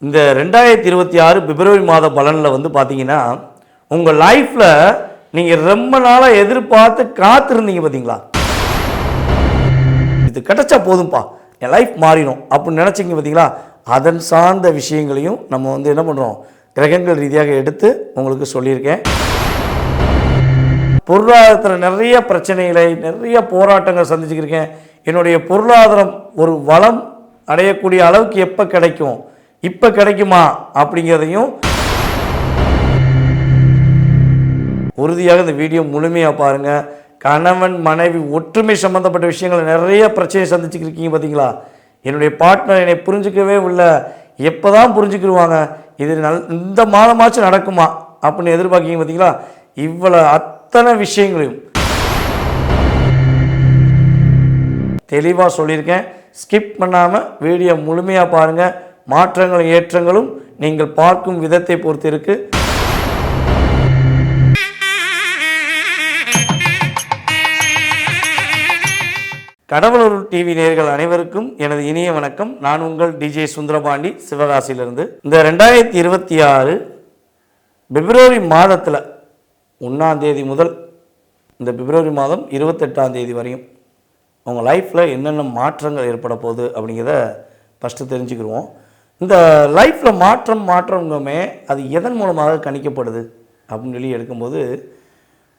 இந்த 2026 பிப்ரவரி மாத பலனில் வந்து பார்த்தீங்கன்னா உங்கள் லைஃப்பில் நீங்கள் ரொம்ப நாளாக எதிர்பார்த்து காத்திருந்தீங்க பார்த்தீங்களா, இது கிடைச்சா போதும்பா என் லைஃப் மாறிடும் அப்படின்னு நினச்சிங்க பார்த்தீங்களா, அதன் சார்ந்த விஷயங்களையும் நம்ம வந்து என்ன பண்ணுறோம், கிரகங்கள் ரீதியாக எடுத்து உங்களுக்கு சொல்லியிருக்கேன். பொருளாதாரத்தில் நிறைய பிரச்சனைகளை நிறைய போராட்டங்கள் சந்திச்சுக்கிருக்கேன். என்னுடைய பொருளாதாரம் ஒரு வளம் அடையக்கூடிய அளவுக்கு எப்போ கிடைக்கும், இப்போ கிடைக்குமா அப்படிங்கிறதையும் உறுதியாக இந்த வீடியோ முழுமையாக பாருங்கள். கணவன் மனைவி ஒற்றுமை சம்மந்தப்பட்ட விஷயங்கள் நிறைய பிரச்சனையை சந்திச்சுக்கிருக்கீங்க பார்த்தீங்களா, என்னுடைய பார்ட்னர் என்னை புரிஞ்சிக்கவே இல்லை, எப்போ தான் புரிஞ்சுக்கிடுவாங்க, இது இந்த மாதமாச்சும் நடக்குமா அப்படின்னு எதிர்பார்க்கிங்க பார்த்தீங்களா, இவ்வளோ அத்தனை விஷயங்களையும் தெளிவாக சொல்லியிருக்கேன். ஸ்கிப் பண்ணாமல் வீடியோ முழுமையாக பாருங்கள். மாற்றங்களும் ஏற்றங்களும் நீங்கள் பார்க்கும் விதத்தை பொறுத்து இருக்கு. கடவுளூர் டிவி நேயர்கள் அனைவருக்கும் எனது இனிய வணக்கம். நான் உங்கள் டிஜே சுந்தரபாண்டி, சிவகாசியிலிருந்து. இந்த 2026 பிப்ரவரி மாதத்தில் 1ஆம் தேதி முதல் இந்த பிப்ரவரி மாதம் 28ஆம் தேதி வரையும் உங்கள் லைஃப்பில் என்னென்ன மாற்றங்கள் ஏற்பட போகுது அப்படிங்கிறத ஃபஸ்ட்டு தெரிஞ்சுக்கிடுவோம். இந்த லைஃப்பில் மாற்றங்குமே அது எதன் மூலமாக கணிக்கப்படுது அப்படின்னு சொல்லி எடுக்கும்போது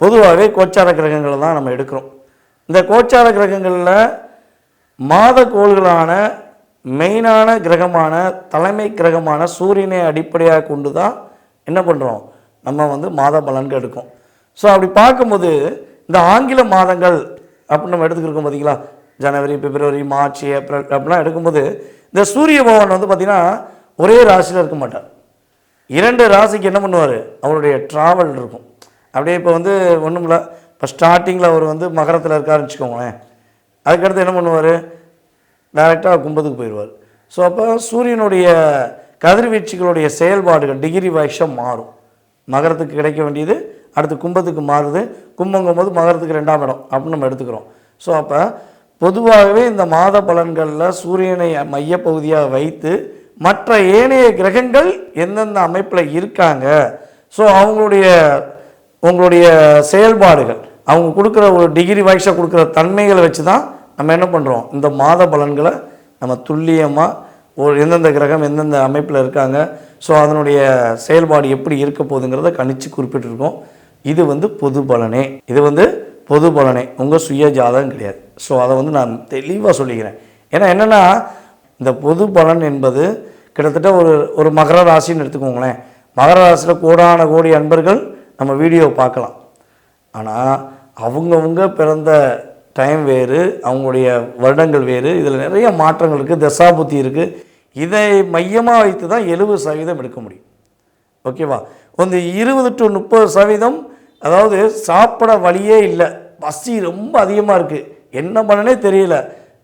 பொதுவாகவே கோச்சார கிரகங்களை தான் நம்ம எடுக்கிறோம். இந்த கோச்சார கிரகங்களில் மாத கோள்களான மெயினான கிரகமான தலைமை கிரகமான சூரியனை அடிப்படையாக கொண்டு தான் என்ன பண்ணுறோம், நம்ம வந்து மாத பலன்கள் எடுக்கும். ஸோ அப்படி பார்க்கும்போது இந்த ஆங்கில மாதங்கள் அப்படின்னு நம்ம எடுத்துக்கிருக்கோம் பார்த்தீங்களா, ஜனவரி, பிப்ரவரி, மார்ச், ஏப்ரல் அப்படிலாம் எடுக்கும்போது இந்த சூரிய பகவான் வந்து பார்த்திங்கன்னா ஒரே ராசியில் இருக்க மாட்டார். 2 ராசிக்கு என்ன பண்ணுவார், அவருடைய ட்ராவல் இருக்கும். அப்படியே இப்போ வந்து ஒன்றும் இல்லை, இப்போ ஸ்டார்டிங்கில் அவர் வந்து மகரத்தில் இருக்காருன்னு வச்சுக்கோங்களேன், அதுக்கடுத்து என்ன பண்ணுவார், டைரெக்டாக கும்பத்துக்கு போயிடுவார். ஸோ அப்போ சூரியனுடைய கதிர்வீச்சுகளுடைய செயல்பாடுகள் டிகிரி வைஸாக மாறும். மகரத்துக்கு கிடைக்க வேண்டியது அடுத்து கும்பத்துக்கு மாறுது, கும்பங்கும் போது மகரத்துக்கு 2ஆம் இடம் அப்படின்னு நம்ம எடுத்துக்கிறோம். ஸோ அப்போ பொதுவாகவே இந்த மாத பலன்களில் சூரியனை மையப்பகுதியாக வைத்து மற்ற ஏனைய கிரகங்கள் எந்தெந்த அமைப்பில் இருக்காங்க, ஸோ உங்களுடைய செயல்பாடுகள் அவங்க கொடுக்குற ஒரு டிகிரி வைஸாக கொடுக்குற தன்மைகளை வச்சு தான் நம்ம என்ன பண்ணுறோம், இந்த மாத பலன்களை நம்ம துல்லியமாக எந்தெந்த கிரகம் எந்தெந்த அமைப்பில் இருக்காங்க, ஸோ அதனுடைய செயல்பாடு எப்படி இருக்க போகுதுங்கிறத கணிச்சு குறிப்பிட்டிருக்கோம். இது வந்து பொது பலனே, உங்கள் சுய ஜாதகம் கிடையாது. ஸோ அதை வந்து நான் தெளிவாக சொல்லிக்கிறேன். ஏன்னா என்னென்னா, இந்த பொது பலன் என்பது கிட்டத்தட்ட ஒரு மகர ராசின்னு எடுத்துக்கோங்களேன். மகர ராசியில் கோடான கோடி அன்பர்கள் நம்ம வீடியோ பார்க்கலாம். ஆனால் அவங்கவுங்க பிறந்த டைம் வேறு, அவங்களுடைய வருடங்கள் வேறு, இதில் நிறைய மாற்றங்கள் இருக்குது, தசாபுத்தி இருக்குது. இதை மையமாக வைத்து தான் 70% எடுக்க முடியும். ஓகேவா? வந்து 20 to 30%, அதாவது சாப்பிட வழியே இல்லை, பசி ரொம்ப அதிகமாக இருக்குது, என்ன பண்ணனே தெரியல,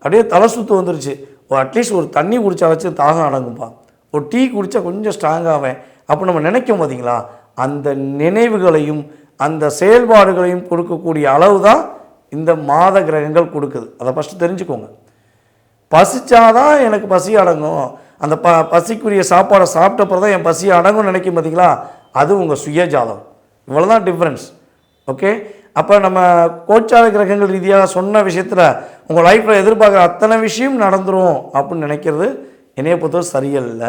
அப்படியே தலை சுற்று வந்துருச்சு, அட்லீஸ்ட் ஒரு தண்ணி குடித்தாச்சும் தாகம் அடங்கும்பா, ஒரு டீ குடித்தா கொஞ்சம் ஸ்ட்ராங்காவேன் அப்போ நம்ம நினைக்கும் பார்த்தீங்களா, அந்த நினைவுகளையும் அந்த செயல்பாடுகளையும் கொடுக்கக்கூடிய அளவு தான் இந்த மாத கிரகங்கள் கொடுக்குது. அதை ஃபஸ்ட்டு தெரிஞ்சுக்கோங்க. பசிச்சாதான் எனக்கு பசி அடங்கும், அந்த பசிக்குரிய சாப்பாடை சாப்பிட்டப்பறம் தான் என் பசி அடங்கும்னு நினைக்கும் பார்த்தீங்களா, அது உங்கள் சுய ஜாதகம். இவ்வளோதான் டிஃப்ரென்ஸ். ஓகே, அப்போ நம்ம கோச்சார கிரகங்கள் ரீதியாக சொன்ன விஷயத்தில் உங்கள் லைஃப்பில் எதிர்பார்க்குற அத்தனை விஷயம் நடந்துடும் அப்படின்னு நினைக்கிறது என்னைய பொறுத்தவரை சரியல்ல.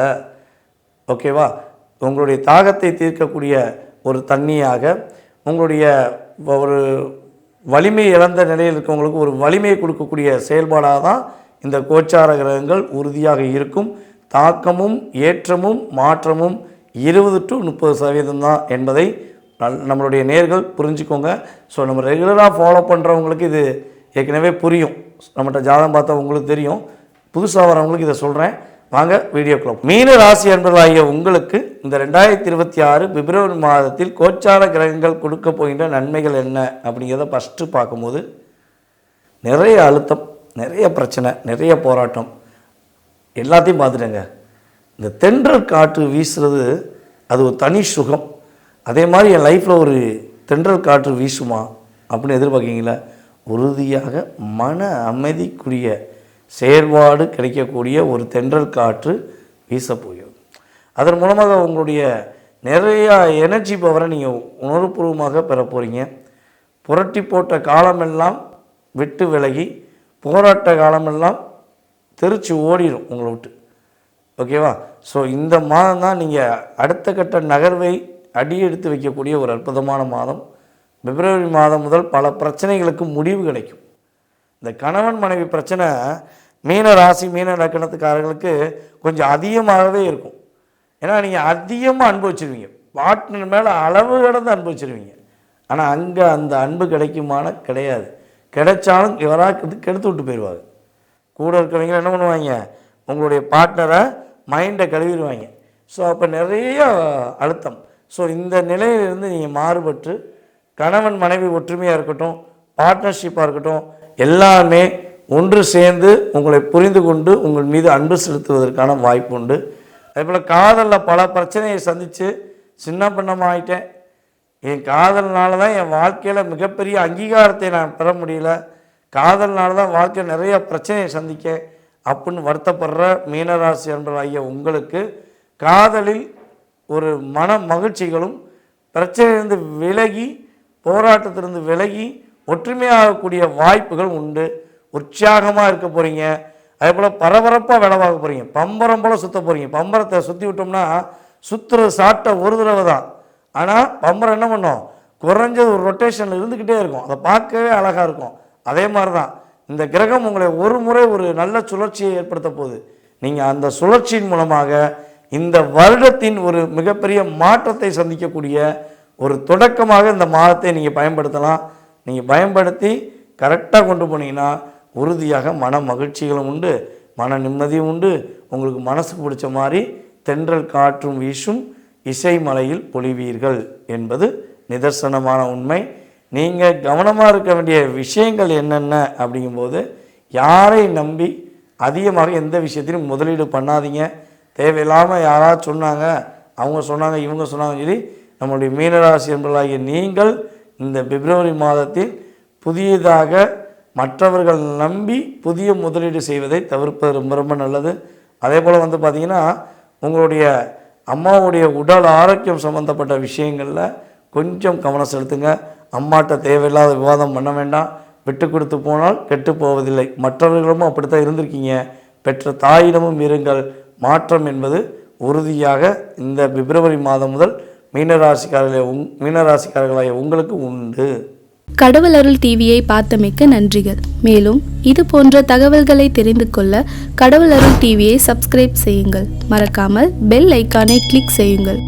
ஓகேவா? உங்களுடைய தாகத்தை தீர்க்கக்கூடிய ஒரு தண்ணியாக, உங்களுடைய ஒரு வலிமை இழந்த நிலையில் இருக்கவங்களுக்கு ஒரு வலிமையை கொடுக்கக்கூடிய செயல்பாடாக தான் இந்த கோச்சார கிரகங்கள் உறுதியாக இருக்கும். தாக்கமும் ஏற்றமும் மாற்றமும் 20 to 30% தான் என்பதை நம்மளுடைய நேர்கள் புரிஞ்சுக்கோங்க. ஸோ நம்ம ரெகுலராக ஃபாலோ பண்ணுறவங்களுக்கு இது ஏற்கனவே புரியும், நம்மகிட்ட ஜாதகம் பார்த்தா உங்களுக்கு தெரியும். புதுசாக வரவங்களுக்கு இதை சொல்கிறேன், வாங்க வீடியோக்குள்ள. மீன ராசி அன்பர்களாகிய உங்களுக்கு இந்த 2026 பிப்ரவரி மாதத்தில் கோச்சார கிரகங்கள் கொடுக்க போகின்ற நன்மைகள் என்ன அப்படிங்கிறத ஃபஸ்ட்டு பார்க்கும்போது நிறைய அழுத்தம், நிறைய பிரச்சனை, நிறைய போராட்டம் எல்லாத்தையும் பார்த்துட்டேங்க. இந்த தென்றல் காற்று வீசுறது அது ஒரு தனி சுகம். அதே மாதிரி என் லைஃப்பில் ஒரு தென்றல் காற்று வீசுமா அப்படின்னு எதிர்பார்க்கிங்களா, உறுதியாக மன அமைதிக்குரிய செயல்பாடு கிடைக்கக்கூடிய ஒரு தென்றல் காற்று வீசப்போகிறது. அதன் மூலமாக உங்களுடைய நிறையா எனர்ஜி பவரை நீங்கள் உணர்வுபூர்வமாக பெற போகிறீங்க. புரட்டி போட்ட காலமெல்லாம் விட்டு விலகி போராட்ட காலமெல்லாம் தெரிச்சு ஓடிடும் உங்களை விட்டு. ஓகேவா? ஸோ இந்த மாதம் தான் நீங்கள் அடுத்த கட்ட நகர்வை அடியெடுத்து வைக்கக்கூடிய ஒரு அற்புதமான மாதம். பிப்ரவரி மாதம் முதல் பல பிரச்சனைகளுக்கு முடிவு கிடைக்கும். இந்த கணவன் மனைவி பிரச்சனை மீன ராசி மீன லக்கணத்துக்காரர்களுக்கு கொஞ்சம் அதிகமாகவே இருக்கும். ஏன்னா நீங்கள் அதிகமாக அனுபவிச்சிருவீங்க, பார்ட்னர் மேலே அளவு கடந்து அனுபவிச்சிருவீங்க. ஆனால் அங்கே அந்த அன்பு கிடைக்குமான கிடையாது. கிடைச்சாலும் இவராக கெடுத்து விட்டு போயிடுவாங்க. கூட இருக்கிறவங்க என்ன பண்ணுவாங்க, உங்களுடைய பார்ட்னரை மைண்டை கழுவிடுவாங்க. ஸோ அப்போ நிறைய அழுத்தம். ஸோ இந்த நிலையிலிருந்து நீங்கள் மாறுபட்டு கணவன் மனைவி ஒற்றுமையாக இருக்கட்டும், பார்ட்னர்ஷிப்பாக இருக்கட்டும், எல்லாமே ஒன்று சேர்ந்து உங்களை புரிந்து கொண்டு உங்கள் மீது அன்பு செலுத்துவதற்கான வாய்ப்பு உண்டு. அதேபோல் காதலில் பல பிரச்சனையை சந்தித்து சின்ன பின்னமாயிட்டேன், என் காதல்னால தான் என் வாழ்க்கையில் மிகப்பெரிய அங்கீகாரத்தை நான் பெற முடியல, காதல்னால தான் வாழ்க்கையில் நிறைய பிரச்சனையை சந்திக்க அப்படின்னு வருத்தப்படுற மீனராசி அன்பர்களாகிய உங்களுக்கு காதலில் ஒரு மன மகிழ்ச்சிகளும் பிரச்சனையிலிருந்து விலகி போராட்டத்திலிருந்து விலகி ஒற்றுமையாகக்கூடிய வாய்ப்புகள் உண்டு. உற்சாகமாக இருக்க போகிறீங்க. அதே போல் பரபரப்பாக வேலை பார்க்க போகிறீங்க. பம்பரம் போல் சுற்ற போகிறீங்க. பம்பரத்தை சுற்றி விட்டோம்னா சுற்றுறது சாப்பிட்ட ஒரு தடவை தான். ஆனால் பம்பரம் என்ன பண்ணோம், குறைஞ்சது ஒரு ரொட்டேஷனில் இருந்துக்கிட்டே இருக்கும். அதை பார்க்கவே அழகாக இருக்கும். அதே மாதிரி தான் இந்த கிரகம் உங்களை ஒரு முறை ஒரு நல்ல சுழற்சியை ஏற்படுத்த போகுது. நீங்கள் அந்த சுழற்சியின் மூலமாக இந்த வருடத்தின் ஒரு மிகப்பெரிய மாற்றத்தை சந்திக்கக்கூடிய ஒரு தொடக்கமாக இந்த மாதத்தை நீங்கள் பயன்படுத்தலாம். நீங்கள் பயன்படுத்தி கரெக்டாக கொண்டு போனீங்கன்னா உறுதியாக மன மகிழ்ச்சிகளும் உண்டு, மன நிம்மதியும் உண்டு. உங்களுக்கு மனசுக்கு பிடிச்ச மாதிரி தென்றல் காற்றும் வீசும் இசை மலையில் பொழிவீர்கள் என்பது நிதர்சனமான உண்மை. நீங்கள் கவனமாக இருக்க வேண்டிய விஷயங்கள் என்னென்ன அப்படிங்கும்போது, யாரை நம்பி அதிகமாக எந்த விஷயத்திலும் முதலீடு பண்ணாதீங்க. தேவையில்லாமல் யாராவது சொன்னாங்க, அவங்க சொன்னாங்க, இவங்க சொன்னாங்க சொல்லி நம்முடைய மீனராசி என்பவர்களாகிய நீங்கள் இந்த பிப்ரவரி மாதத்தில் புதியதாக மற்றவர்கள் நம்பி புதிய முதலீடு செய்வதை தவிர்ப்பது ரொம்ப ரொம்ப நல்லது. அதே போல் பார்த்திங்கன்னா உங்களுடைய அம்மாவுடைய உடல் ஆரோக்கியம் சம்மந்தப்பட்ட விஷயங்களில் கொஞ்சம் கவனம் செலுத்துங்க. அம்மாட்ட தேவையில்லாத விவாதம் பண்ண வேண்டாம். விட்டு கொடுத்து போனால் கெட்டு போவதில்லை. மற்றவர்களும் அப்படித்தான் இருந்திருக்கீங்க. பெற்ற தாயிடமும் இருங்கள். மாற்றம் என்பது உறுதியாக இந்த பிப்ரவரி மாதம் முதல் மீனராசிக்காரர்களாகிய உங்களுக்கு உண்டு. கடவுள் அருள் டிவியை பார்த்தமைக்கு நன்றிகள். மேலும் இது போன்ற தகவல்களை தெரிந்து கொள்ள கடவுள் அருள் டிவியை சப்ஸ்கிரைப் செய்யுங்கள். மறக்காமல் பெல் ஐக்கானை கிளிக் செய்யுங்கள்.